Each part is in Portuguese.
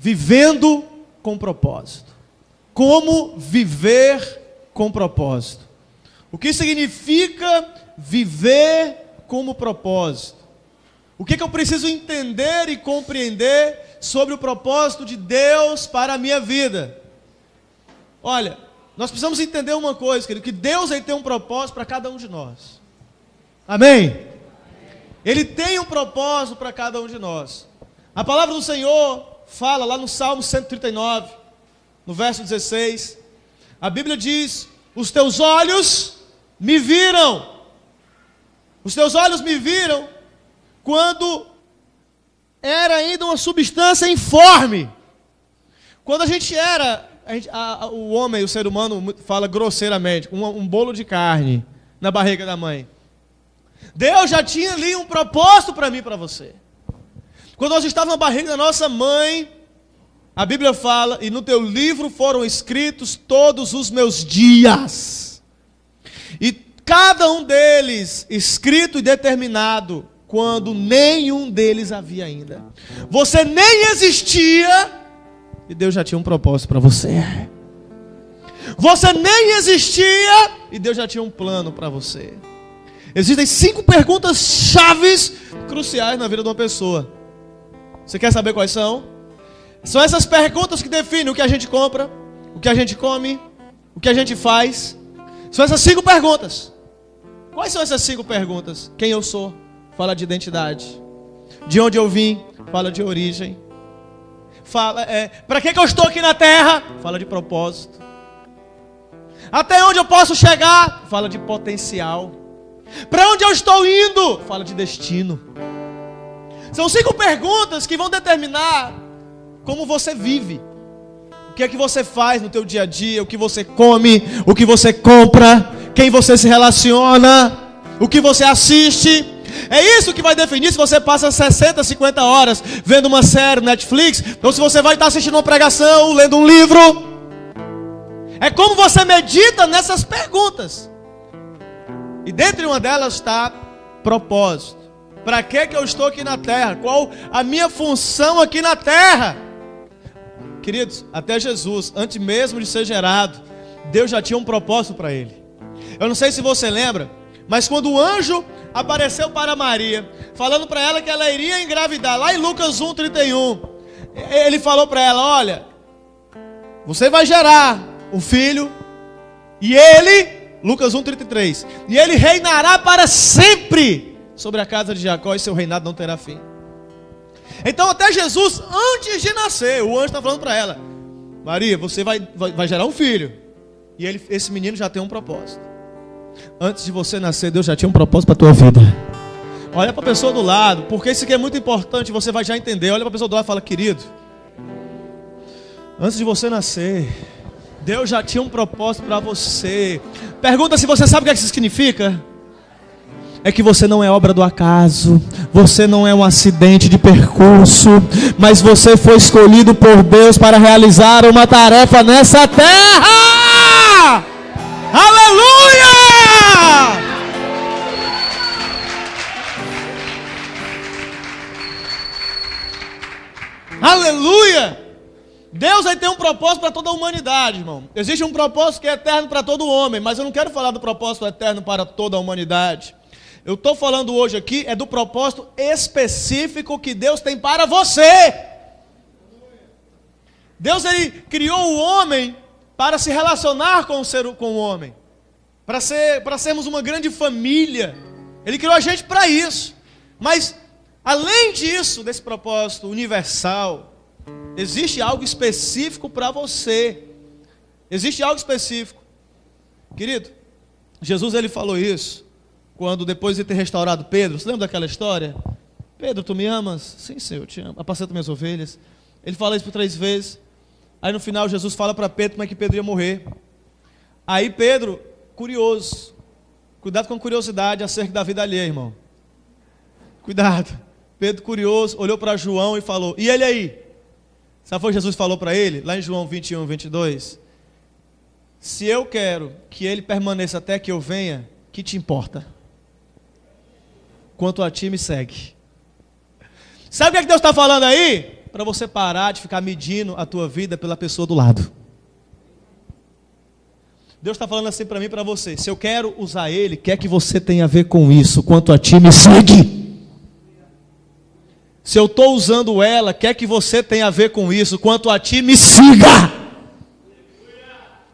Vivendo com propósito. Como viver com propósito? O que significa viver como propósito? O que eu preciso entender e compreender sobre o propósito de Deus para a minha vida? Olha, nós precisamos entender uma coisa, querido, que Deus aí tem um propósito para cada um de nós. Amém? Ele tem um propósito para cada um de nós. A palavra do Senhor fala lá no Salmo 139, no verso 16. A Bíblia diz: os teus olhos me viram. Os teus olhos me viram quando era ainda uma substância informe. Quando a gente era, o homem, o ser humano fala grosseiramente, um bolo de carne na barriga da mãe. Deus já tinha ali um propósito para mim e para você. Quando nós estávamos na barriga da nossa mãe, a Bíblia fala: e no teu livro foram escritos todos os meus dias. E cada um deles escrito e determinado, quando nenhum deles havia ainda. Você nem existia, e Deus já tinha um propósito para você. Você nem existia, e Deus já tinha um plano para você. Existem 5 perguntas chaves cruciais na vida de uma pessoa. Você quer saber quais são? São essas perguntas que definem o que a gente compra, o que a gente come, o que a gente faz. São essas 5 perguntas. Quais são essas 5 perguntas? Quem eu sou? Fala de identidade. De onde eu vim? Fala de origem. Fala, para que eu estou aqui na terra? Fala de propósito. Até onde eu posso chegar? Fala de potencial. Para onde eu estou indo? Fala de destino. São 5 perguntas que vão determinar como você vive. O que é que você faz no teu dia a dia, o que você come, o que você compra, quem você se relaciona, o que você assiste. É isso que vai definir se você passa 60, 50 horas vendo uma série no Netflix, ou se você vai estar assistindo uma pregação, lendo um livro. É como você medita nessas perguntas. E dentre uma delas está propósito. Para que eu estou aqui na terra? Qual a minha função aqui na terra? Queridos, até Jesus, antes mesmo de ser gerado, Deus já tinha um propósito para ele. Eu não sei se você lembra, mas quando o anjo apareceu para Maria, falando para ela que ela iria engravidar, lá em Lucas 1:31, ele falou para ela: olha, você vai gerar um filho, e ele, Lucas 1:33, e ele reinará para sempre sobre a casa de Jacó, e seu reinado não terá fim. Então até Jesus, antes de nascer, o anjo está falando para ela: Maria, você vai gerar um filho, e esse menino já tem um propósito. Antes de você nascer, Deus já tinha um propósito para a tua vida. Olha para a pessoa do lado, porque isso aqui é muito importante, você vai já entender. Olha para a pessoa do lado e fala: querido, antes de você nascer, Deus já tinha um propósito para você. Pergunta se você sabe o que isso significa. É que você não é obra do acaso, você não é um acidente de percurso, mas você foi escolhido por Deus para realizar uma tarefa nessa terra. Aleluia! Aleluia! Deus aí tem um propósito para toda a humanidade, irmão. Existe um propósito que é eterno para todo homem, mas eu não quero falar do propósito eterno para toda a humanidade. Eu estou falando hoje aqui do propósito específico que Deus tem para você. Deus ele criou o homem para se relacionar com o homem, para sermos uma grande família. Ele criou a gente para isso. Mas além disso, desse propósito universal, existe algo específico para você. Existe algo específico. Querido, Jesus ele falou isso quando depois de ter restaurado Pedro. Você lembra daquela história? Pedro, tu me amas? Sim, Senhor, eu te amo. Apacenta minhas ovelhas. Ele fala isso por 3 vezes. Aí no final Jesus fala para Pedro como é que Pedro ia morrer. Aí Pedro, curioso. Cuidado com a curiosidade acerca da vida alheia, irmão. Cuidado. Pedro, curioso, olhou para João e falou: e ele aí? Sabe o que Jesus falou para ele? Lá em João 21, 22. Se eu quero que ele permaneça até que eu venha, que te importa? Quanto a ti, me segue. Sabe o que Deus está falando aí? para você parar de ficar medindo a tua vida pela pessoa do lado. Deus está falando assim para mim e para você: se eu quero usar Ele, quer que você tenha a ver com isso. Quanto a ti, me segue. Se eu estou usando ela, quer que você tenha a ver com isso. Quanto a ti, me siga.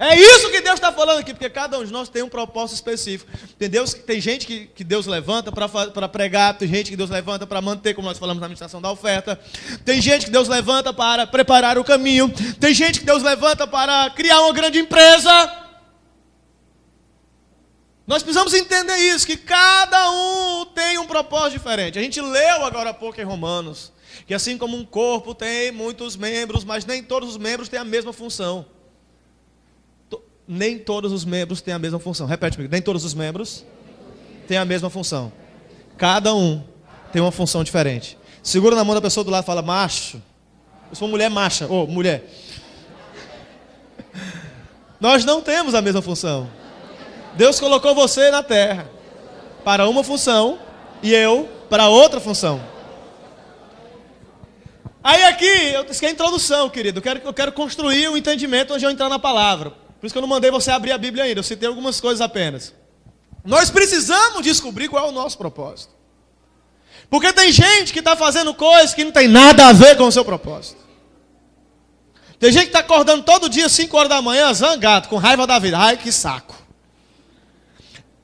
É isso que Deus está falando aqui, porque cada um de nós tem um propósito específico. Tem gente que Deus levanta para pregar, tem gente que Deus levanta para manter, como nós falamos na administração da oferta. Tem gente que Deus levanta para preparar o caminho. Tem gente que Deus levanta para criar uma grande empresa. Nós precisamos entender isso, que cada um tem um propósito diferente. A gente leu agora há pouco em Romanos, que assim como um corpo tem muitos membros, mas nem todos os membros têm a mesma função. Nem todos os membros têm a mesma função. Repete comigo. Nem todos os membros têm a mesma função. Cada um tem uma função diferente. Segura na mão da pessoa do lado e fala: macho. Eu sou mulher macha. Ô, mulher. Nós não temos a mesma função. Deus colocou você na terra para uma função e eu para outra função. Aí aqui, isso aqui é a introdução, querido. Eu quero construir um entendimento onde eu entrar na palavra. Por isso que eu não mandei você abrir a Bíblia ainda. Eu citei algumas coisas apenas. Nós precisamos descobrir qual é o nosso propósito. Porque tem gente que está fazendo coisas que não tem nada a ver com o seu propósito. Tem gente que está acordando todo dia, 5 horas da manhã, zangado, com raiva da vida. Ai, que saco.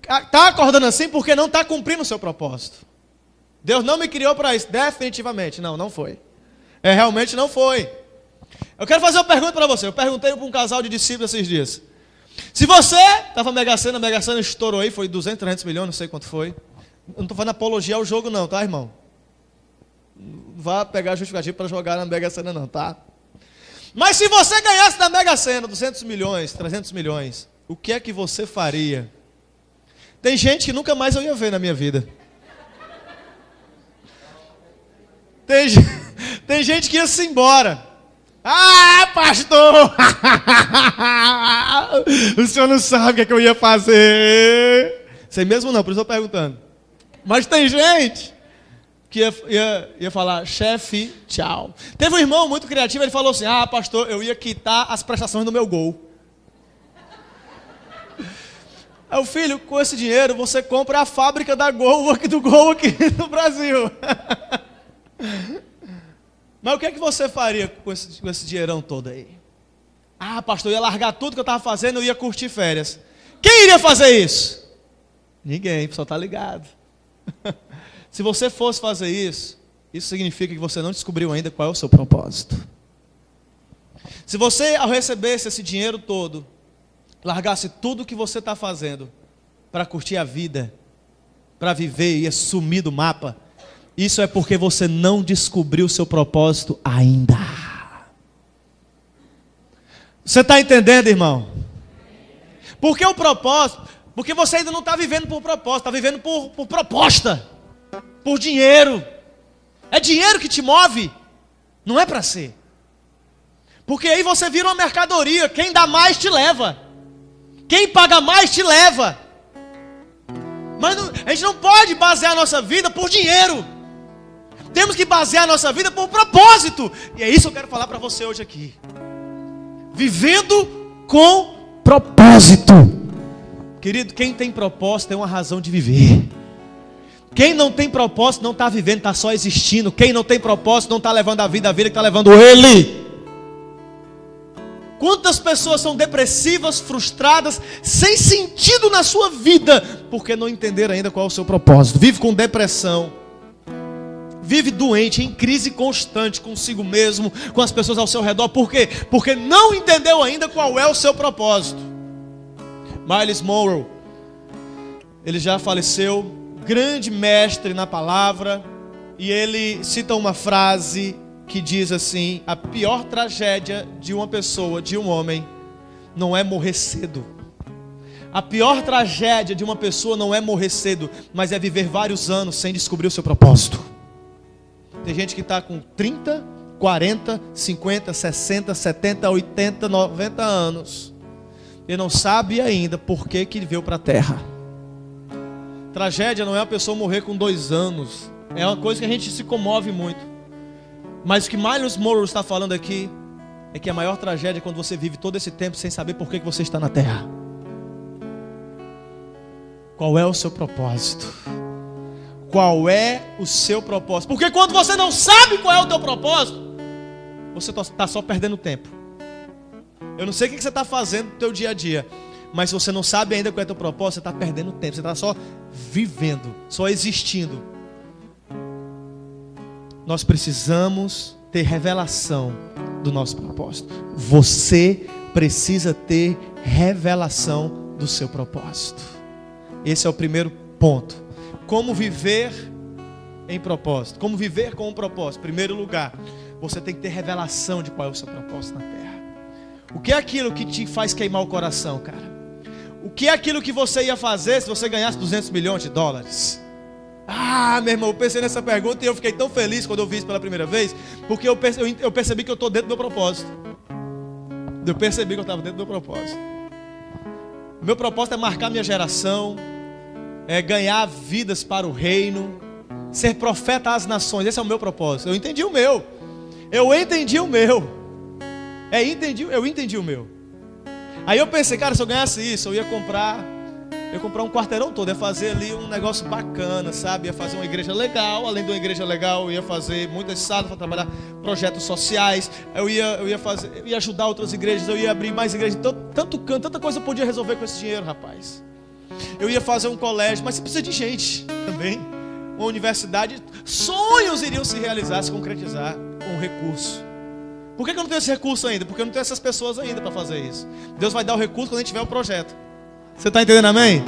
Está acordando assim porque não está cumprindo o seu propósito. Deus não me criou para isso, definitivamente. Não foi. Realmente não foi. Eu quero fazer uma pergunta para você. Eu perguntei para um casal de discípulos esses dias. Se você estava a Mega Sena estourou aí, foi 200, 300 milhões, não sei quanto foi. Eu não estou fazendo apologia ao jogo não, tá, irmão? Não vá pegar justificativo para jogar na Mega Sena não, tá? Mas se você ganhasse na Mega Sena 200 milhões, 300 milhões, o que é que você faria? Tem gente que nunca mais eu ia ver na minha vida. Tem gente que ia se embora. Ah, pastor! O senhor não sabe o que eu ia fazer. Sei mesmo não, por isso eu estou perguntando. Mas tem gente que ia falar: chefe, tchau. Teve um irmão muito criativo, ele falou assim: ah, pastor, eu ia quitar as prestações do meu Gol. Aí o filho, com esse dinheiro, você compra a fábrica do Gol aqui no Brasil. Mas o que é que você faria com esse dinheirão todo aí? Ah, pastor, eu ia largar tudo que eu estava fazendo, eu ia curtir férias. Quem iria fazer isso? Ninguém, só está ligado. Se você fosse fazer isso, isso significa que você não descobriu ainda qual é o seu propósito. Se você, ao recebesse esse dinheiro todo, largasse tudo o que você está fazendo para curtir a vida, para viver e sumir do mapa, isso é porque você não descobriu o seu propósito ainda. Você está entendendo, irmão? Porque o propósito, porque você ainda não está vivendo por propósito, está vivendo por proposta, por dinheiro. É dinheiro que te move, não é para ser. Porque aí você vira uma mercadoria, quem dá mais te leva. Quem paga mais te leva. Mas a gente não pode basear a nossa vida por dinheiro. Temos que basear a nossa vida por propósito. E é isso que eu quero falar para você hoje aqui. Vivendo com propósito. Querido, quem tem propósito tem uma razão de viver. Quem não tem propósito não está vivendo, está só existindo. Quem não tem propósito não está levando a vida que está levando ele. Quantas pessoas são depressivas, frustradas, sem sentido na sua vida, porque não entenderam ainda qual é o seu propósito. Vive com depressão, vive doente, em crise constante consigo mesmo, com as pessoas ao seu redor. Por quê? Porque não entendeu ainda qual é o seu propósito. Myles Monroe, ele já faleceu, grande mestre na palavra, e ele cita uma frase que diz assim: a pior tragédia de uma pessoa, de um homem, não é morrer cedo. A pior tragédia de uma pessoa não é morrer cedo, mas é viver vários anos sem descobrir o seu propósito. Tem gente que está com 30, 40, 50, 60, 70, 80, 90 anos e não sabe ainda por que veio para a terra. Tragédia não é a pessoa morrer com 2 anos. É uma coisa que a gente se comove muito. Mas o que Miles Monroe está falando aqui é que a maior tragédia é quando você vive todo esse tempo sem saber por que você está na terra. Qual é o seu propósito? Qual é o seu propósito? Porque quando você não sabe qual é o teu propósito, você está só perdendo tempo. Eu não sei o que você está fazendo no teu dia a dia, mas se você não sabe ainda qual é o teu propósito, você está perdendo tempo. Você está só vivendo, só existindo. Nós precisamos ter revelação do nosso propósito. Você precisa ter revelação do seu propósito. Esse é o primeiro ponto. Como viver em propósito? Como viver com um propósito? Em primeiro lugar, você tem que ter revelação de qual é o seu propósito na terra. O que é aquilo que te faz queimar o coração, cara? O que é aquilo que você ia fazer se você ganhasse 200 milhões de dólares? Ah, meu irmão, eu pensei nessa pergunta e eu fiquei tão feliz quando eu vi isso pela primeira vez, porque eu percebi que eu estou dentro do meu propósito. Eu percebi que eu estava dentro do meu propósito. O meu propósito é marcar minha geração, é ganhar vidas para o reino, ser profeta às nações. Esse é o meu propósito. Eu entendi o meu. Eu entendi o meu. Eu entendi o meu. Aí eu pensei, cara, se eu ganhasse isso, eu ia comprar um quarteirão todo, ia fazer ali um negócio bacana, sabe? Ia fazer uma igreja legal, além de uma igreja legal, eu ia fazer muitas salas para trabalhar projetos sociais, eu ia ajudar outras igrejas, eu ia abrir mais igrejas, então, tanta coisa eu podia resolver com esse dinheiro, rapaz. Eu ia fazer um colégio, mas você precisa de gente também, uma universidade, sonhos iriam se realizar, se concretizar com recurso. Por que eu não tenho esse recurso ainda? Porque eu não tenho essas pessoas ainda para fazer isso. Deus vai dar o recurso quando a gente tiver o projeto. Você está entendendo, amém?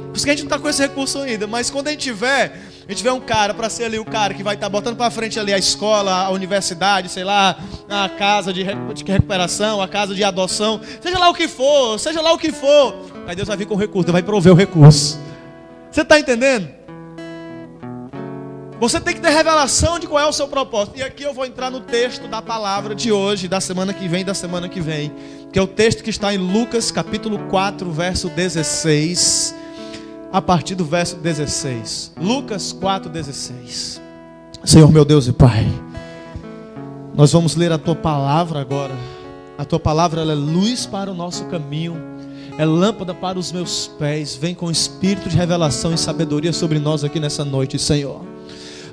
Por isso que a gente não está com esse recurso ainda. Mas quando a gente tiver um cara para ser ali o cara que vai estar botando para frente ali a escola, a universidade, sei lá, a casa de recuperação, a casa de adoção, seja lá o que for, aí Deus vai vir com o recurso, Deus vai prover o recurso. Você está entendendo? Você tem que ter revelação de qual é o seu propósito. E aqui eu vou entrar no texto da palavra de hoje, da semana que vem, que é o texto que está em Lucas capítulo 4, verso 16, a partir do verso 16. Lucas 4, 16. Senhor meu Deus e Pai, nós vamos ler a Tua palavra agora. A Tua palavra, ela é luz para o nosso caminho, é lâmpada para os meus pés. Vem com espírito de revelação e sabedoria sobre nós aqui nessa noite, Senhor.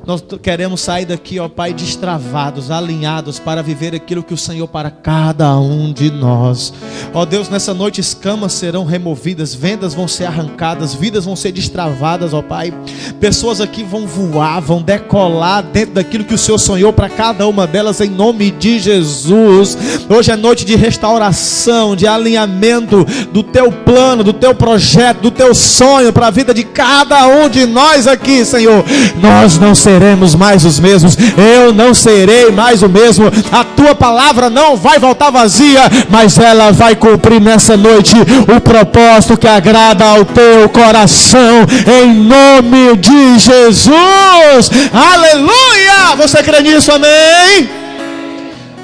Nós queremos sair daqui, ó Pai, destravados, alinhados para viver aquilo que o Senhor para cada um de nós. Ó Deus, nessa noite escamas serão removidas, vendas vão ser arrancadas, vidas vão ser destravadas, ó Pai. Pessoas aqui vão voar, vão decolar dentro daquilo que o Senhor sonhou para cada uma delas, em nome de Jesus. Hoje é noite de restauração, de alinhamento do Teu plano, do Teu projeto, do Teu sonho para a vida de cada um de nós aqui, Senhor. Nós não seremos mais os mesmos, eu não serei mais o mesmo, a Tua palavra não vai voltar vazia, mas ela vai cumprir nessa noite o propósito que agrada ao Teu coração, em nome de Jesus. Aleluia! Você crê nisso? Amém?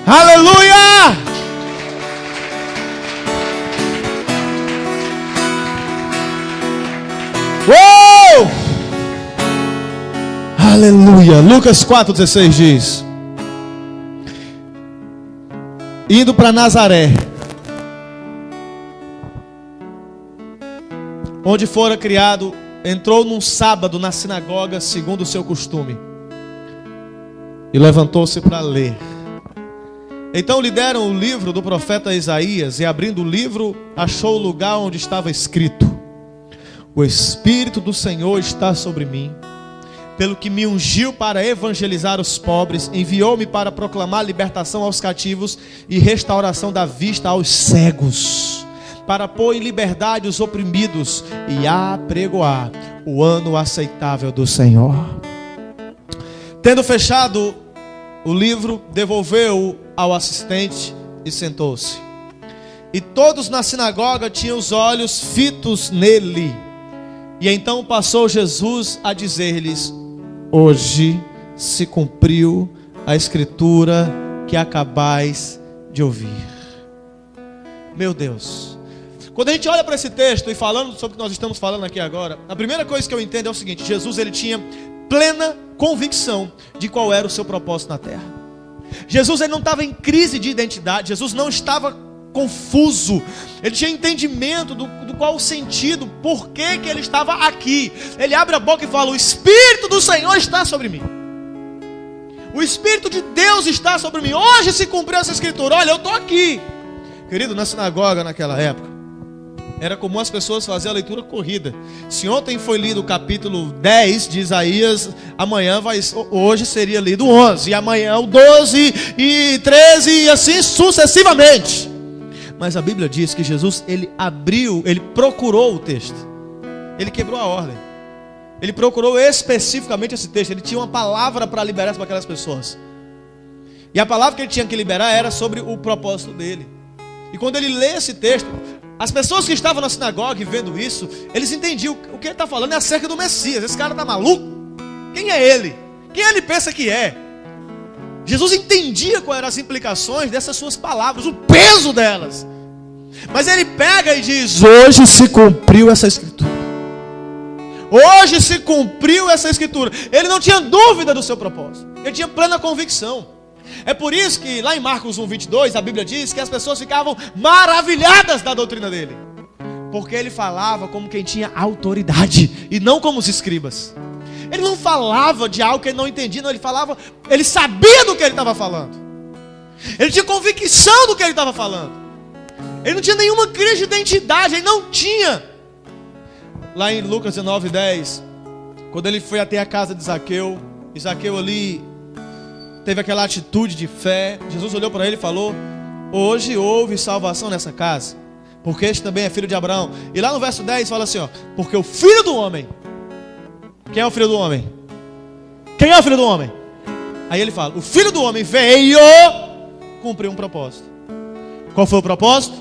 Aleluia! Uou! Aleluia. Lucas 4,16 diz: indo para Nazaré, onde fora criado, entrou num sábado na sinagoga, segundo o seu costume, e levantou-se para ler. Então lhe deram o livro do profeta Isaías, e abrindo o livro, achou o lugar onde estava escrito: o Espírito do Senhor está sobre mim, pelo que me ungiu para evangelizar os pobres, enviou-me para proclamar libertação aos cativos e restauração da vista aos cegos, para pôr em liberdade os oprimidos e apregoar o ano aceitável do Senhor. Tendo fechado o livro, devolveu-o ao assistente e sentou-se. E todos na sinagoga tinham os olhos fitos nele. E então passou Jesus a dizer-lhes: hoje se cumpriu a escritura que acabais de ouvir. Meu Deus, quando a gente olha para esse texto e falando sobre o que nós estamos falando aqui agora, a primeira coisa que eu entendo é o seguinte: Jesus, ele tinha plena convicção de qual era o seu propósito na terra. Jesus ele não estava em crise de identidade, Jesus não estava confuso, ele tinha entendimento do qual o sentido, por que ele estava aqui. Ele abre a boca e fala: o Espírito do Senhor está sobre mim, o Espírito de Deus está sobre mim, hoje se cumpriu essa escritura, olha, eu estou aqui. Querido, na sinagoga naquela época, era comum as pessoas fazerem a leitura corrida. Se ontem foi lido o capítulo 10 de Isaías, hoje seria lido o 11, e amanhã o 12 e 13 e assim sucessivamente. Mas a Bíblia diz que Jesus, ele procurou o texto, ele quebrou a ordem, ele procurou especificamente esse texto, ele tinha uma palavra para liberar para aquelas pessoas, e a palavra que ele tinha que liberar era sobre o propósito dele. E quando ele lê esse texto, as pessoas que estavam na sinagoga e vendo isso, eles entendiam o que ele está falando é acerca do Messias. Esse cara está maluco? Quem é ele? Quem ele pensa que é? Jesus entendia quais eram as implicações dessas suas palavras, o peso delas. Mas ele pega e diz: hoje se cumpriu essa escritura. Hoje se cumpriu essa escritura. Ele não tinha dúvida do seu propósito, ele tinha plena convicção. É por isso que lá em Marcos 1:22 a Bíblia diz que as pessoas ficavam maravilhadas da doutrina dele, porque ele falava como quem tinha autoridade e não como os escribas. Ele não falava de algo que ele não entendia, não, ele sabia do que ele estava falando. Ele tinha convicção do que ele estava falando. Ele não tinha nenhuma crise de identidade, ele não tinha. Lá em Lucas 19:10, quando ele foi até a casa de Zaqueu, e Zaqueu ali teve aquela atitude de fé, Jesus olhou para ele e falou: hoje houve salvação nessa casa, porque este também é filho de Abraão. E lá no verso 10 fala assim, porque o filho do homem... Quem é o filho do homem? Quem é o filho do homem? Aí ele fala: o filho do homem veio cumprir um propósito. Qual foi o propósito?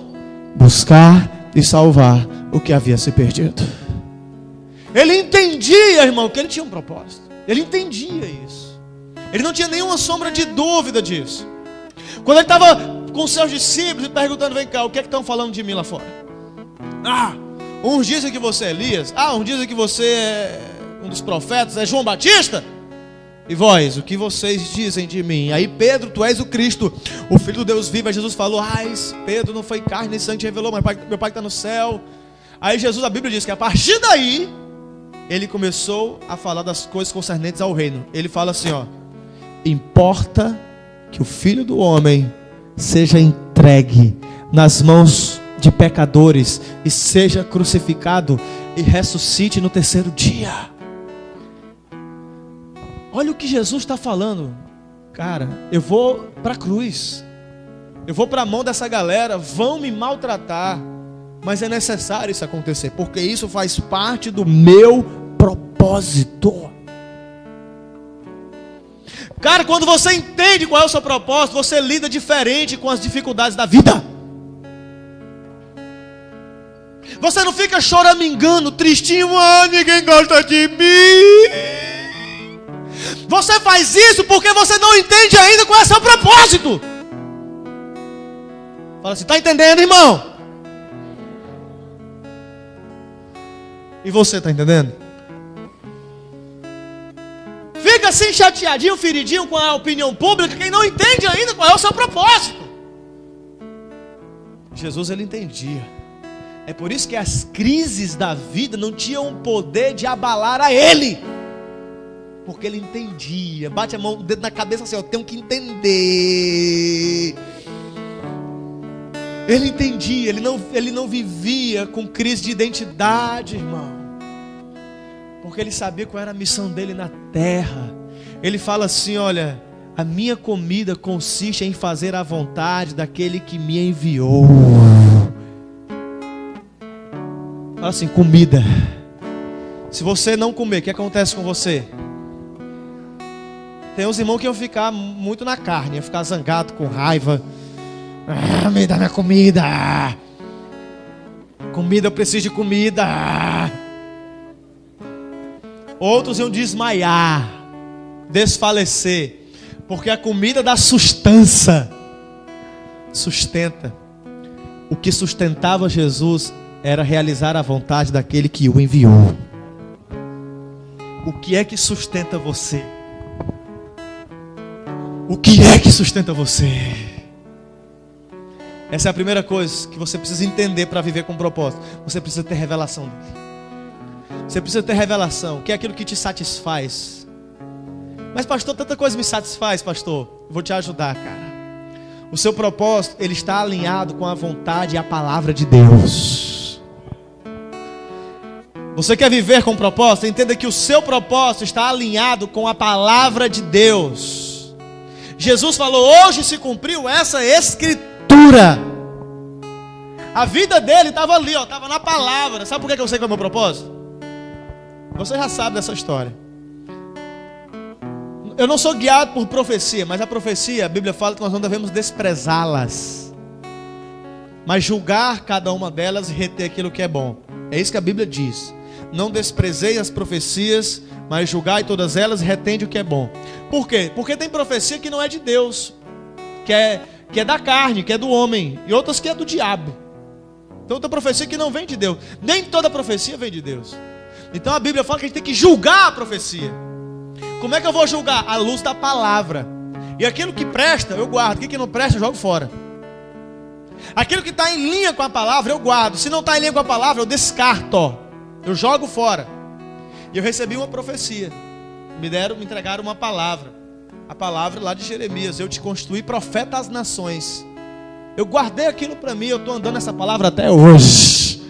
Buscar e salvar o que havia se perdido. Ele entendia, irmão, que ele tinha um propósito. Ele entendia isso. Ele não tinha nenhuma sombra de dúvida disso. Quando ele estava com seus discípulos e perguntando: vem cá, o que é que estão falando de mim lá fora? Uns dizem que você é Elias. Uns dizem que você é um dos profetas, é João Batista. E vós, o que vocês dizem de mim? Aí Pedro: tu és o Cristo, o Filho do Deus vivo. Aí Jesus falou: Pedro, não foi carne nem sangue que revelou, mas meu Pai que está no céu. Aí Jesus, a Bíblia diz que a partir daí ele começou a falar das coisas concernentes ao reino. Ele fala assim, importa que o Filho do Homem seja entregue nas mãos de pecadores e seja crucificado e ressuscite no terceiro dia. Olha o que Jesus está falando. Cara, eu vou para a cruz, eu vou para a mão dessa galera, vão me maltratar, mas é necessário isso acontecer, porque isso faz parte do meu propósito. Cara, quando você entende qual é o seu propósito, você lida diferente com as dificuldades da vida. Você não fica choramingando, tristinho: ninguém gosta de mim. Você faz isso porque você não entende ainda qual é o seu propósito. Fala assim: está entendendo, irmão? E você está entendendo? Fica assim chateadinho, feridinho com a opinião pública, quem não entende ainda qual é o seu propósito. Jesus, ele entendia. É por isso que as crises da vida não tinham o poder de abalar a ele, porque ele entendia. Bate a mão, o dedo na cabeça assim, eu tenho que entender. Ele entendia, ele não vivia com crise de identidade, irmão, porque ele sabia qual era a missão dele na terra. Ele fala assim: olha, a minha comida consiste em fazer a vontade daquele que me enviou. Fala assim: comida. Se você não comer, o que acontece com você? Tem uns irmãos que iam ficar muito na carne, iam ficar zangado, com raiva. Me dá minha comida. Comida, eu preciso de comida. Outros iam desmaiar, desfalecer, porque a comida dá sustância, sustenta. O que sustentava Jesus era realizar a vontade daquele que o enviou. O que é que sustenta você? O que é que sustenta você? Essa é a primeira coisa que você precisa entender para viver com propósito. Você precisa ter revelação dele. Você precisa ter revelação, que é aquilo que te satisfaz. Mas pastor, tanta coisa me satisfaz, pastor. Eu vou te ajudar, cara. O seu propósito, ele está alinhado com a vontade e a palavra de Deus. Você quer viver com propósito? Entenda que o seu propósito está alinhado com a palavra de Deus. Jesus falou, hoje se cumpriu essa escritura. A vida dele estava ali, estava na palavra. Sabe por que eu sei qual é o meu propósito? Você já sabe dessa história. Eu não sou guiado por profecia, mas a profecia, a Bíblia fala que nós não devemos desprezá-las, mas julgar cada uma delas e reter aquilo que é bom. É isso que a Bíblia diz. Não desprezei as profecias, mas julgai todas elas e retende o que é bom. Por quê? Porque tem profecia que não é de Deus, que é da carne, que é do homem, e outras que é do diabo. Então tem profecia que não vem de Deus. Nem toda profecia vem de Deus. Então a Bíblia fala que a gente tem que julgar a profecia. Como é que eu vou julgar? À luz da palavra. E aquilo que presta, eu guardo. Aquilo que não presta, eu jogo fora. Aquilo que está em linha com a palavra, eu guardo. Se não está em linha com a palavra, eu descarto. Eu jogo fora. E eu recebi uma profecia. Me entregaram uma palavra. A palavra lá de Jeremias. Eu te constituí profeta às nações. Eu guardei aquilo para mim. Eu estou andando nessa palavra até hoje.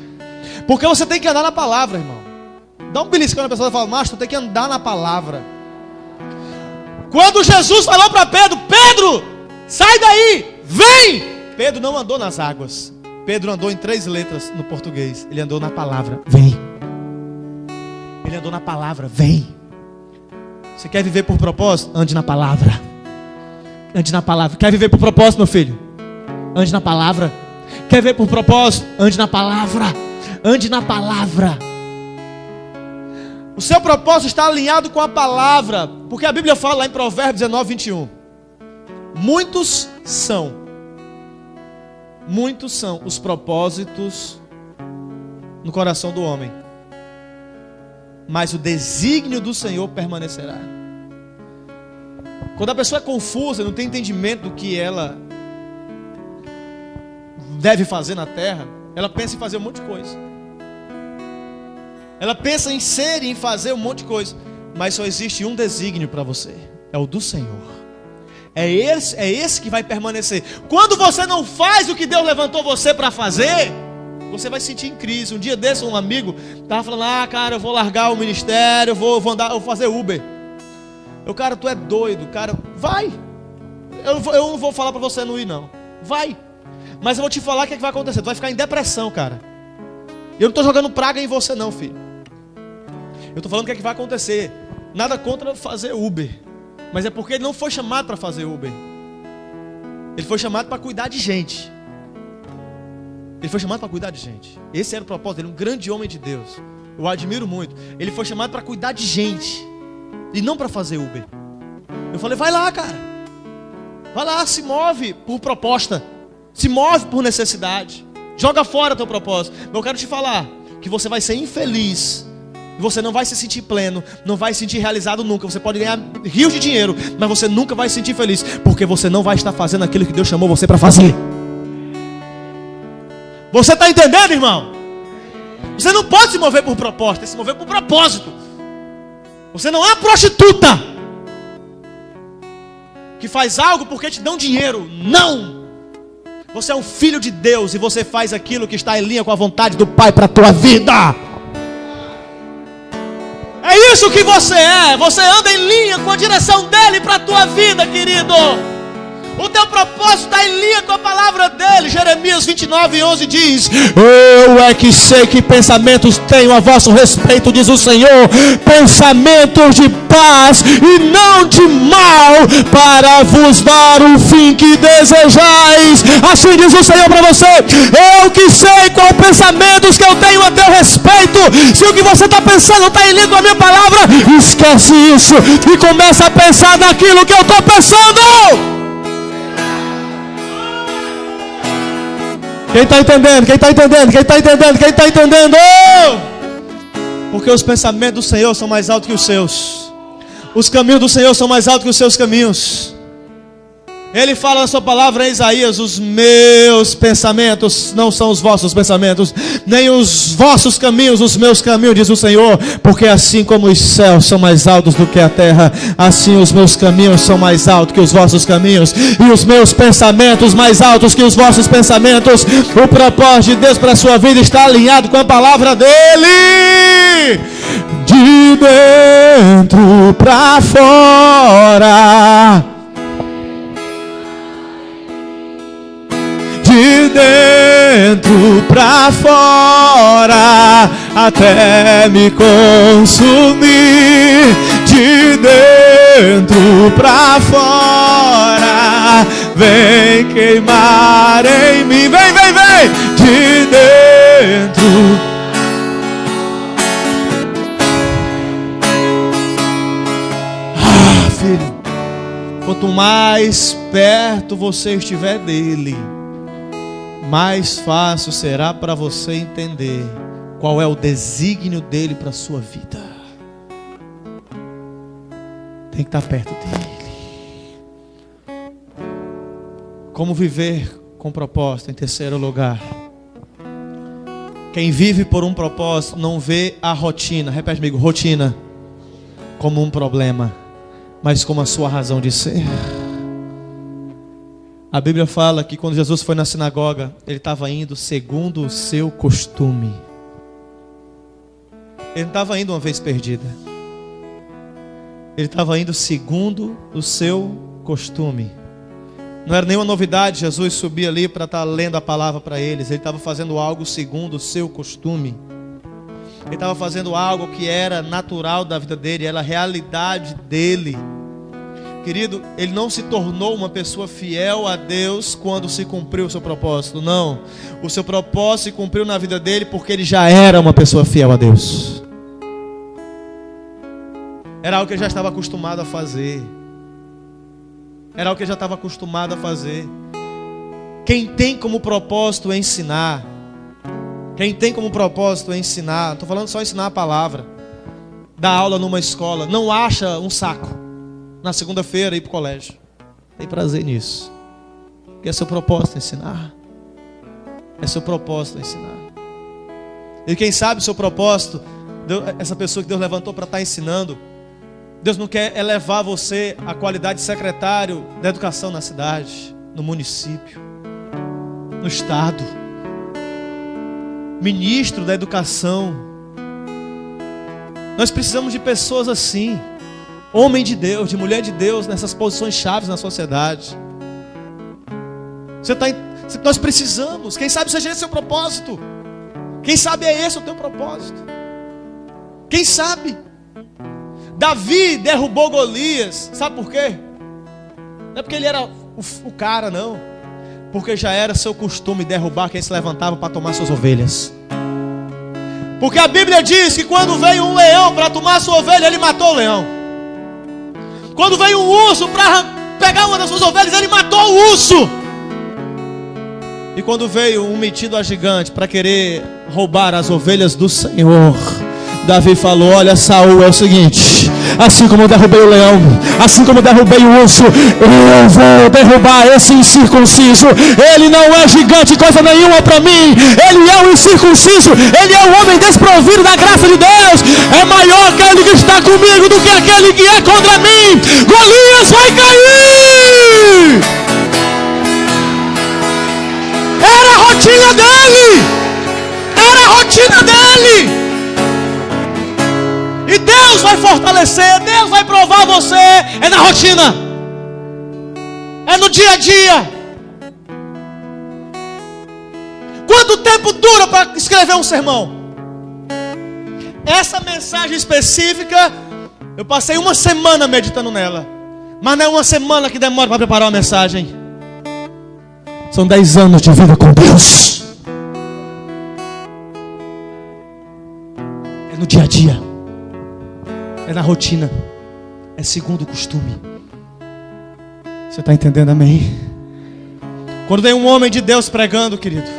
Porque você tem que andar na palavra, irmão. Dá um beliscão na pessoa e fala, macho, tu tem que andar na palavra. Quando Jesus falou para Pedro, Pedro, sai daí, vem. Pedro não andou nas águas. Pedro andou em 3 letras no português. Ele andou na palavra, vem. Ele andou na palavra, vem. Você quer viver por propósito? Ande na palavra. Ande na palavra. Quer viver por propósito, meu filho? Ande na palavra. Quer viver por propósito? Ande na palavra. Ande na palavra. O seu propósito está alinhado com a palavra, porque a Bíblia fala lá em Provérbios 19, 21. Muitos são os propósitos no coração do homem, mas o desígnio do Senhor permanecerá. Quando a pessoa é confusa, não tem entendimento do que ela deve fazer na terra, ela pensa em fazer um monte de coisa. Ela pensa em ser e em fazer um monte de coisa. Mas só existe um desígnio para você. É o do Senhor. É esse que vai permanecer. Quando você não faz o que Deus levantou você para fazer, você vai se sentir em crise. Um dia desse, um amigo estava falando, cara, eu vou largar o ministério, eu vou fazer Uber. Cara, tu é doido, cara, vai. Eu não vou falar para você não ir, não. Vai. Mas eu vou te falar o que vai acontecer. Tu vai ficar em depressão, cara. Eu não estou jogando praga em você não, filho. Eu estou falando o que vai acontecer. Nada contra fazer Uber, mas é porque ele não foi chamado para fazer Uber. Ele foi chamado para cuidar de gente. Ele foi chamado para cuidar de gente. Esse era o propósito dele, um grande homem de Deus. Eu admiro muito. Ele foi chamado para cuidar de gente e não para fazer Uber. Eu falei, vai lá, cara. Vai lá, se move por proposta. Se move por necessidade. Joga fora teu propósito. Mas eu quero te falar que você vai ser infeliz. Você não vai se sentir pleno. Não vai se sentir realizado nunca. Você pode ganhar rios de dinheiro, mas você nunca vai se sentir feliz, porque você não vai estar fazendo aquilo que Deus chamou você para fazer. Você está entendendo, irmão? Você não pode se mover por proposta, tem que se mover por propósito. Você não é uma prostituta que faz algo porque te dão dinheiro. Não! Você é um filho de Deus e você faz aquilo que está em linha com a vontade do Pai para a tua vida. É isso que você é. Você anda em linha com a direção dele para a tua vida, querido. O teu propósito está em linha com a palavra dele. Jeremias 29:11 diz: eu é que sei que pensamentos tenho a vosso respeito, diz o Senhor, pensamentos de paz e não de mal, para vos dar o fim que desejais. Assim diz o Senhor para você: eu que sei quais pensamentos que eu tenho a teu respeito. Se o que você está pensando está em linha com a minha palavra, esquece isso e começa a pensar naquilo que eu estou pensando. Quem está entendendo? Quem está entendendo? Quem está entendendo? Quem está entendendo? Porque os pensamentos do Senhor são mais altos que os seus. Os caminhos do Senhor são mais altos que os seus caminhos. Ele fala na sua palavra em Isaías: os meus pensamentos não são os vossos pensamentos, nem os vossos caminhos os meus caminhos, diz o Senhor. Porque assim como os céus são mais altos do que a terra, assim os meus caminhos são mais altos que os vossos caminhos, e os meus pensamentos mais altos que os vossos pensamentos. O propósito de Deus para a sua vida está alinhado com a palavra dele. De dentro para fora, de dentro pra fora, até me consumir. De dentro pra fora, vem queimar em mim. Vem, vem, vem. De dentro. Ah, filho, quanto mais perto você estiver dele, mais fácil será para você entender qual é o desígnio dele para a sua vida. Tem que estar perto dele. Como viver com propósito? Em terceiro lugar, quem vive por um propósito não vê a rotina, repete comigo, rotina, como um problema, mas como a sua razão de ser. A Bíblia fala que quando Jesus foi na sinagoga, ele estava indo segundo o seu costume. Ele não estava indo uma vez perdida. Ele estava indo segundo o seu costume. Não era nenhuma novidade Jesus subir ali para estar lendo a palavra para eles. Ele estava fazendo algo segundo o seu costume. Ele estava fazendo algo que era natural da vida dele, era a realidade dele. Querido, ele não se tornou uma pessoa fiel a Deus quando se cumpriu o seu propósito. Não, o seu propósito se cumpriu na vida dele porque ele já era uma pessoa fiel a Deus. Era algo que ele já estava acostumado a fazer. Era algo que ele já estava acostumado a fazer. Quem tem como propósito ensinar, quem tem como propósito ensinar, não estou falando só ensinar a palavra, dar aula numa escola, não acha um saco na segunda-feira ir para o colégio. Tem prazer nisso. Porque é seu propósito ensinar. É seu propósito ensinar. E quem sabe o seu propósito, essa pessoa que Deus levantou para estar ensinando, Deus não quer elevar você à qualidade de secretário da educação na cidade, no município, no estado, ministro da educação. Nós precisamos de pessoas assim, homem de Deus, de mulher de Deus, nessas posições chaves na sociedade. Nós precisamos. Quem sabe seja esse o seu propósito. Quem sabe é esse o teu propósito. Quem sabe? Davi derrubou Golias. Sabe por quê? Não é porque ele era o cara, não. Porque já era seu costume derrubar quem se levantava para tomar suas ovelhas. Porque a Bíblia diz que quando veio um leão para tomar sua ovelha, ele matou o leão. Quando veio um urso para pegar uma das suas ovelhas, ele matou o urso. E quando veio um metido a gigante para querer roubar as ovelhas do Senhor, Davi falou: olha, Saul, é o seguinte, assim como eu derrubei o leão, assim como eu derrubei o urso, eu vou derrubar esse incircunciso. Ele não é gigante coisa nenhuma para mim. Ele é um incircunciso. Ele é um homem desprovido da graça de Deus. É maior aquele que está comigo do que aquele que é contra mim. Golias vai cair. Era a rotina dele. Era a rotina dele. E Deus vai fortalecer, Deus vai provar você. É na rotina, é no dia a dia. Quanto tempo dura para escrever um sermão? Essa mensagem específica, eu passei uma semana meditando nela. Mas não é uma semana que demora para preparar uma mensagem. São 10 anos de vida com Deus. É no dia a dia. É na rotina. É segundo o costume. Você está entendendo, amém? Quando vem um homem de Deus pregando, querido,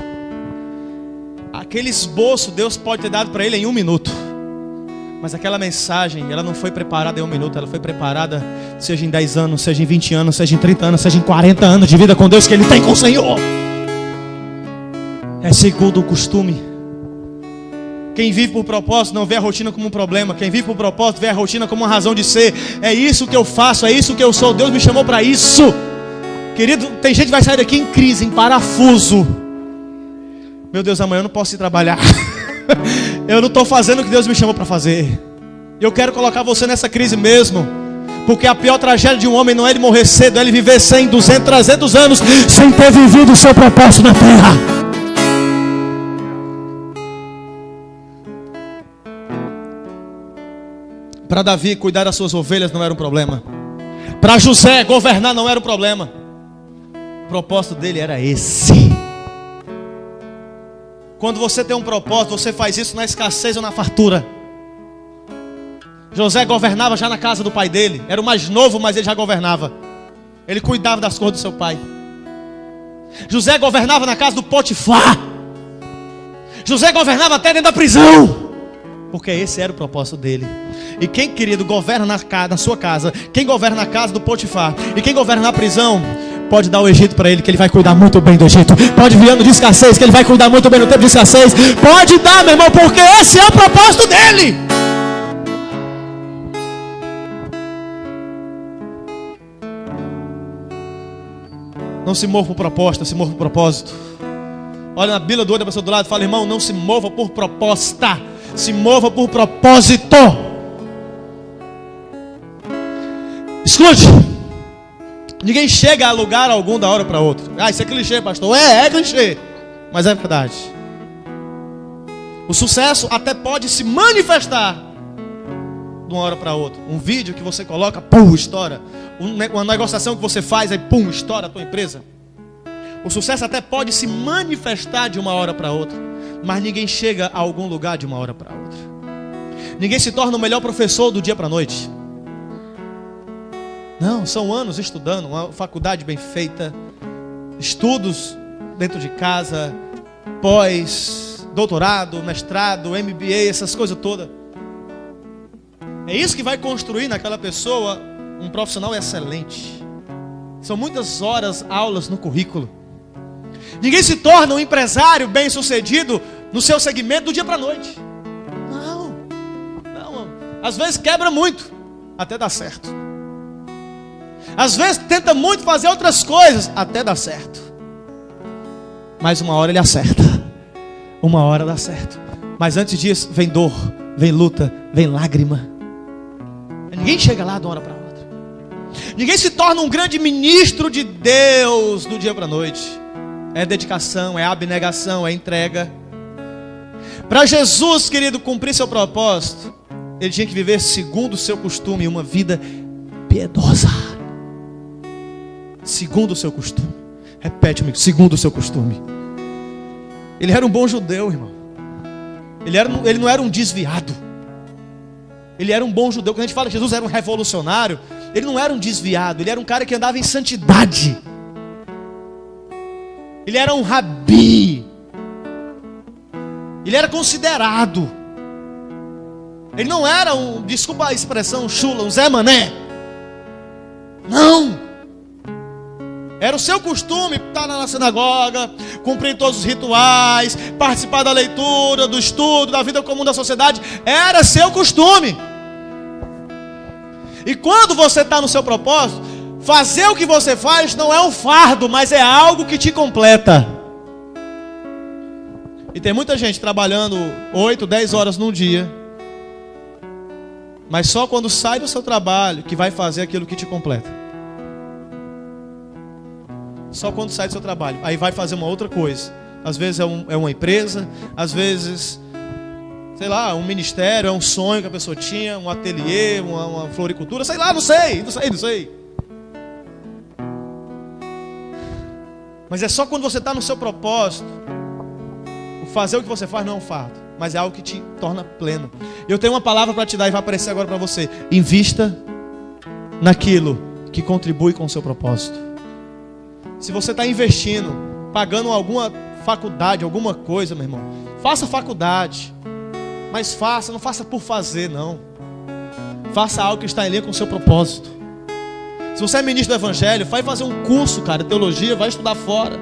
aquele esboço Deus pode ter dado para ele em 1 minuto. Mas aquela mensagem, ela não foi preparada em 1 minuto, ela foi preparada, seja em 10 anos, seja em 20 anos, seja em 30 anos, seja em 40 anos de vida com Deus que ele tem com o Senhor. É segundo o costume. Quem vive por propósito não vê a rotina como um problema. Quem vive por propósito vê a rotina como uma razão de ser. É isso que eu faço, é isso que eu sou. Deus me chamou para isso. Querido, tem gente que vai sair daqui em crise, em parafuso. Meu Deus, amanhã eu não posso ir trabalhar. Eu não estou fazendo o que Deus me chamou para fazer. Eu quero colocar você nessa crise mesmo. Porque a pior tragédia de um homem não é ele morrer cedo, é ele viver 100, 200, 300 anos sem ter vivido o seu propósito na terra. Para Davi, cuidar das suas ovelhas não era um problema. Para José, governar não era um problema. O propósito dele era esse. Quando você tem um propósito, você faz isso na escassez ou na fartura. José governava já na casa do pai dele. Era o mais novo, mas ele já governava. Ele cuidava das coisas do seu pai. José governava na casa do Potifar. José governava até dentro da prisão. Porque esse era o propósito dele. E quem, querido, governa na sua casa, quem governa na casa do Potifar e quem governa na prisão, pode dar o Egito para ele, que ele vai cuidar muito bem do Egito. Pode vir ano de escassez, que ele vai cuidar muito bem no tempo de escassez. Pode dar, meu irmão, porque esse é o propósito dele. Não se mova por proposta, se mova por propósito. Olha na Bíblia do olho da pessoa do lado e fala: irmão, não se mova por proposta, se mova por propósito. Escute, ninguém chega a lugar algum da hora para outra. Ah, isso é clichê, pastor. É clichê, mas é verdade. O sucesso até pode se manifestar de uma hora para outra. Um vídeo que você coloca, pum, estoura. Uma negociação que você faz, aí pum, estoura a tua empresa. O sucesso até pode se manifestar de uma hora para outra, mas ninguém chega a algum lugar de uma hora para outra. Ninguém se torna o melhor professor do dia para a noite. Não, são anos estudando, uma faculdade bem feita, estudos dentro de casa, pós, doutorado, mestrado, MBA, essas coisas todas. É isso que vai construir naquela pessoa um profissional excelente. São muitas horas, aulas no currículo. Ninguém se torna um empresário bem sucedido no seu segmento do dia para a noite. Não. Às vezes quebra muito, até dá certo. Às vezes tenta muito fazer outras coisas, até dá certo. Mas uma hora ele acerta. Uma hora dá certo. Mas antes disso, vem dor, vem luta, vem lágrima. Ninguém chega lá de uma hora para outra. Ninguém se torna um grande ministro de Deus do dia para a noite. É dedicação, é abnegação, é entrega. Para Jesus, querido, cumprir seu propósito, ele tinha que viver segundo o seu costume, uma vida piedosa. Segundo o seu costume. Repete comigo, segundo o seu costume. Ele era um bom judeu, irmão. Ele não era um desviado. Ele era um bom judeu. Quando a gente fala que Jesus era um revolucionário, ele não era um desviado. Ele era um cara que andava em santidade. Ele era um rabi. Ele era considerado. Ele não era desculpa a expressão chula, um Zé Mané. Não. Era o seu costume estar na sinagoga, cumprir todos os rituais, participar da leitura, do estudo, da vida comum da sociedade. Era seu costume. E quando você está no seu propósito, fazer o que você faz não é um fardo, mas é algo que te completa. E tem muita gente trabalhando 8, 10 horas num dia, mas só quando sai do seu trabalho que vai fazer aquilo que te completa. Só quando sai do seu trabalho, aí vai fazer uma outra coisa. Às vezes é uma empresa, às vezes, sei lá, um ministério, é um sonho que a pessoa tinha, um ateliê, uma floricultura, sei lá, não sei. Mas é só quando você está no seu propósito. O fazer o que você faz não é um fardo, mas é algo que te torna pleno. Eu tenho uma palavra para te dar e vai aparecer agora para você. Invista naquilo que contribui com o seu propósito. Se você está investindo, pagando alguma faculdade, alguma coisa, meu irmão, faça faculdade. Mas faça, não faça por fazer, não. Faça algo que está em linha com o seu propósito. Se você é ministro do evangelho, vai fazer um curso, cara, de teologia, vai estudar fora.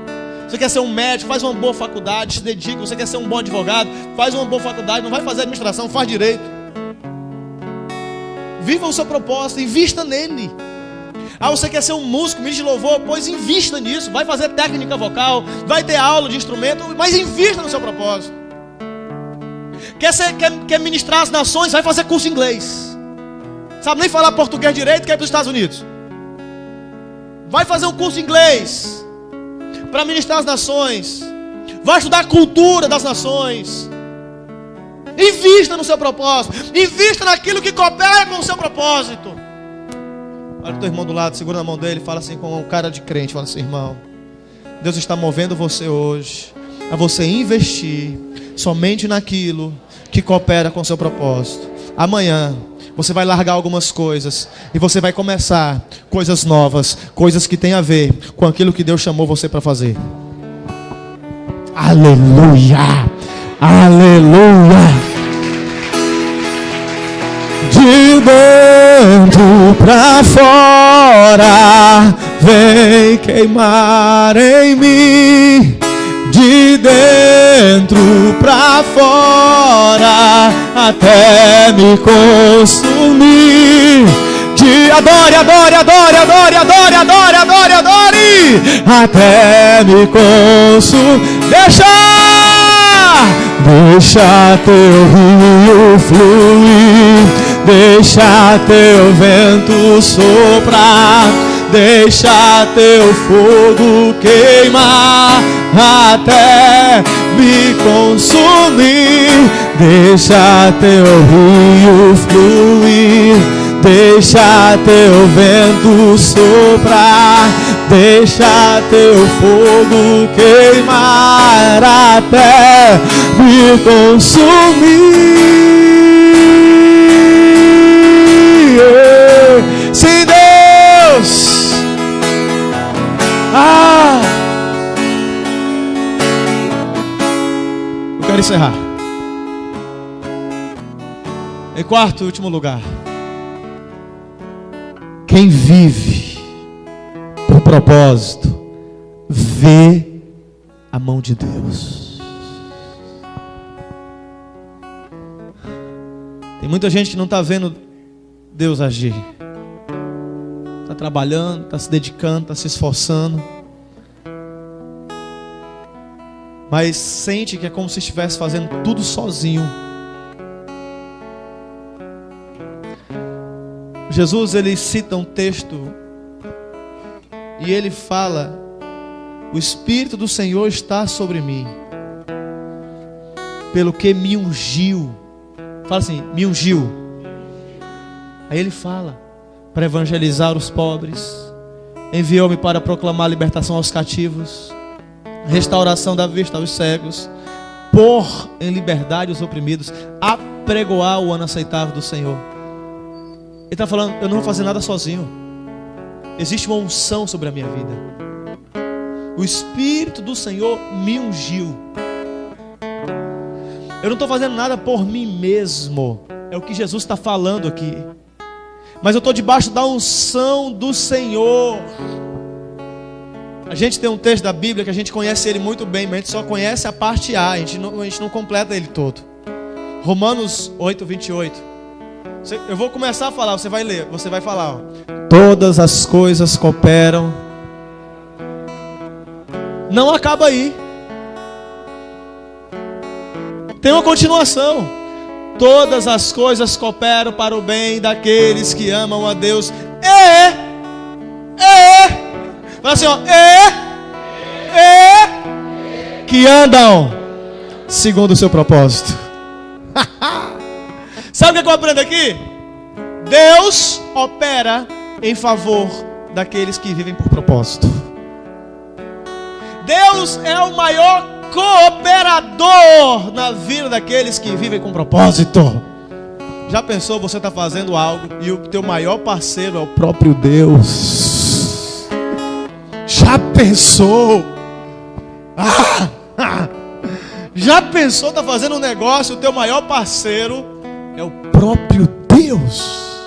Você quer ser um médico, faz uma boa faculdade, se dedica. Você quer ser um bom advogado, faz uma boa faculdade, não vai fazer administração, faz direito. Viva o seu propósito, invista nele. Ah, você quer ser um músico, ministro de louvor, pois invista nisso. Vai fazer técnica vocal, vai ter aula de instrumento, mas invista no seu propósito. Quer ministrar as nações, vai fazer curso em inglês. Sabe nem falar português direito, quer ir para os Estados Unidos. Vai fazer um curso em inglês para ministrar as nações. Vai estudar a cultura das nações. Invista no seu propósito. Invista naquilo que coopera com o seu propósito. Olha o teu irmão do lado, segura na mão dele, fala assim com um cara de crente, fala assim: irmão, Deus está movendo você hoje a você investir somente naquilo que coopera com o seu propósito. Amanhã você vai largar algumas coisas e você vai começar coisas novas, coisas que têm a ver com aquilo que Deus chamou você para fazer. Aleluia! Aleluia! De dentro pra fora, vem queimar em mim. De dentro pra fora, até me consumir. Adore, adore, adore, adore, adore, adore, adore, adore, até me consumir. Deixa teu rio fluir, deixa teu vento soprar, deixa teu fogo queimar até me consumir. Deixa teu rio fluir, deixa teu vento soprar, deixa teu fogo queimar até me consumir. Sim, Deus. Eu quero encerrar. Em quarto e último lugar, quem vive por propósito vê a mão de Deus. Tem muita gente que não está vendo Deus agir. Está trabalhando, está se dedicando, está se esforçando, mas sente que é como se estivesse fazendo tudo sozinho. Jesus, ele cita um texto e ele fala: o Espírito do Senhor está sobre mim, pelo que me ungiu. Fala assim, me ungiu. Aí ele fala: para evangelizar os pobres, enviou-me para proclamar libertação aos cativos, restauração da vista aos cegos, pôr em liberdade os oprimidos, apregoar o ano aceitável do Senhor. Ele está falando: eu não vou fazer nada sozinho. Existe uma unção sobre a minha vida. O Espírito do Senhor me ungiu. Eu não estou fazendo nada por mim mesmo. É o que Jesus está falando aqui. Mas eu estou debaixo da unção do Senhor. A gente tem um texto da Bíblia que a gente conhece ele muito bem, mas a gente só conhece a parte A. A gente não completa ele todo. Romanos 8, 28. Eu vou começar a falar, você vai ler, você vai falar, ó. Todas as coisas cooperam. Não acaba aí. Tem uma continuação. Todas as coisas cooperam para o bem daqueles que amam a Deus. Fala assim, ó. Que andam segundo o seu propósito. Sabe o que eu aprendo aqui? Deus opera em favor daqueles que vivem por propósito. Deus é o maior cooperador na vida daqueles que vivem com propósito. Já pensou, você está fazendo algo e o teu maior parceiro é o próprio Deus? Já pensou? Já pensou, tá fazendo um negócio, o teu maior parceiro é o próprio Deus.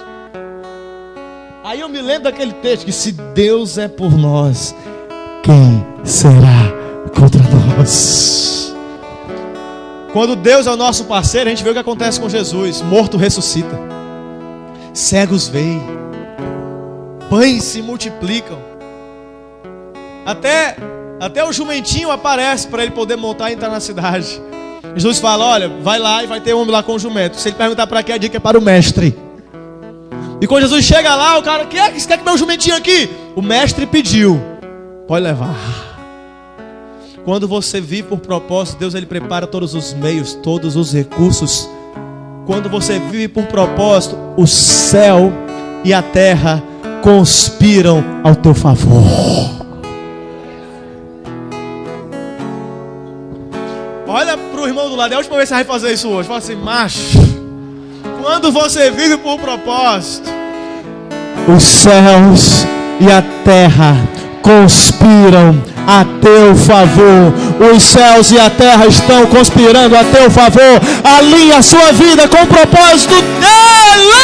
Aí eu me lembro daquele texto que se Deus é por nós, quem será contra nós? Quando Deus é o nosso parceiro, a gente vê o que acontece com Jesus. Morto ressuscita, cegos veem, pães se multiplicam, até o jumentinho aparece para ele poder montar e entrar na cidade. Jesus fala, olha, vai lá e vai ter um homem lá com o jumento. Se ele perguntar para quê, a dica é para o mestre. E quando Jesus chega lá, o cara, quer que meu jumentinho aqui? O mestre pediu, pode levar. Quando você vive por propósito, Deus ele prepara todos os meios, todos os recursos. Quando você vive por propósito, o céu e a terra conspiram ao teu favor. Olha para o irmão do lado, é a última vez que você vai fazer isso hoje. Fala assim, macho, quando você vive por propósito, os céus e a terra conspiram a teu favor. Os céus e a terra estão conspirando a teu favor. Alinhe a sua vida com o propósito dele.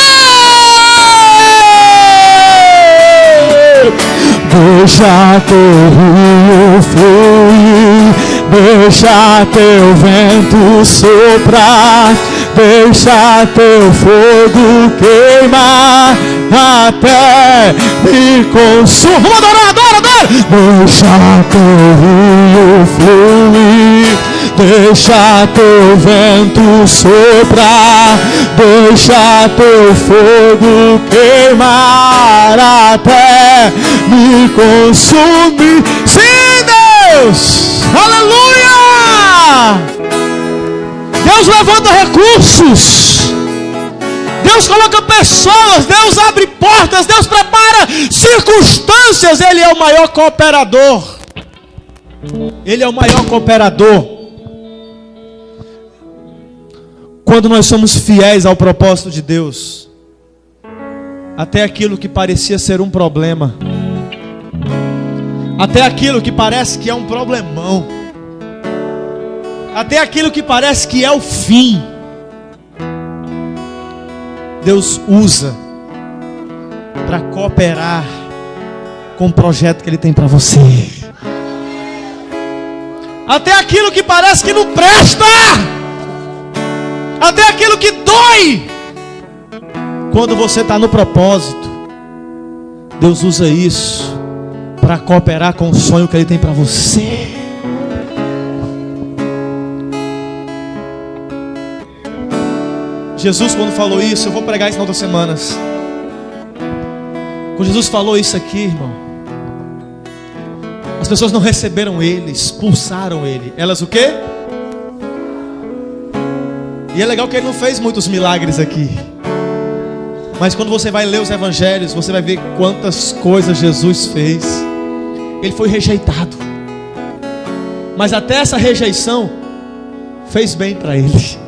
Deixa teu rio fluir, deixa teu vento soprar, deixa teu fogo queimar até me consumir. Vamos adorar, adora, adora. Deixa teu rio fluir, deixa teu vento soprar, deixa teu fogo queimar até me consumir. Sim, Deus! Aleluia! Deus levanta recursos, Deus coloca pessoas, Deus abre portas, Deus prepara circunstâncias. Ele é o maior cooperador. Ele é o maior cooperador. Quando nós somos fiéis ao propósito de Deus, até aquilo que parecia ser um problema, até aquilo que parece que é um problemão, até aquilo que parece que é o fim, Deus usa para cooperar com o projeto que Ele tem para você. Até aquilo que parece que não presta, até aquilo que dói, quando você está no propósito, Deus usa isso para cooperar com o sonho que Ele tem para você. Jesus, quando falou isso, eu vou pregar isso em outras semanas. Quando Jesus falou isso aqui, irmão, as pessoas não receberam Ele, expulsaram Ele. Elas o quê? E é legal que Ele não fez muitos milagres aqui, mas quando você vai ler os evangelhos, você vai ver quantas coisas Jesus fez. Ele foi rejeitado, mas até essa rejeição fez bem para Ele.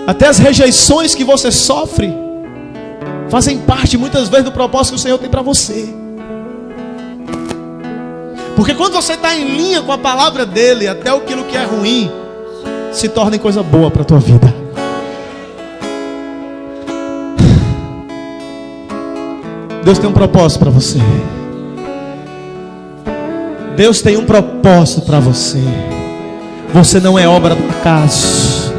Até as rejeições que você sofre fazem parte muitas vezes do propósito que o Senhor tem para você. Porque quando você está em linha com a palavra dEle, até aquilo que é ruim se torna em coisa boa para a tua vida. Deus tem um propósito para você. Deus tem um propósito para você. Você não é obra do acaso.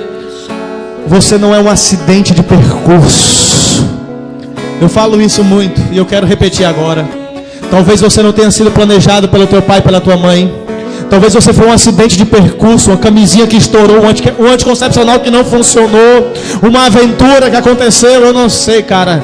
Você não é um acidente de percurso. Eu falo isso muito e eu quero repetir agora. Talvez você não tenha sido planejado pelo teu pai e pela tua mãe. Talvez você foi um acidente de percurso, uma camisinha que estourou, um anticoncepcional que não funcionou, uma aventura que aconteceu. Eu não sei, cara,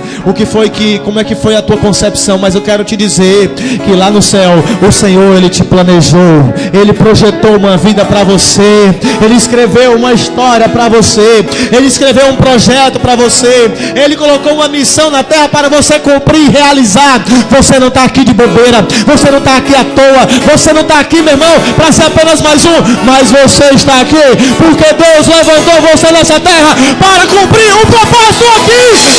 como é que foi a tua concepção, mas eu quero te dizer que lá no céu o Senhor, Ele te planejou, Ele projetou uma vida para você, Ele escreveu uma história para você, Ele escreveu um projeto para você, Ele colocou uma missão na terra para você cumprir e realizar. Você não está aqui de bobeira, você não está aqui à toa, você não está aqui, meu irmão, para ser apenas mais um, mas você está aqui porque Deus levantou você nessa terra para cumprir um propósito aqui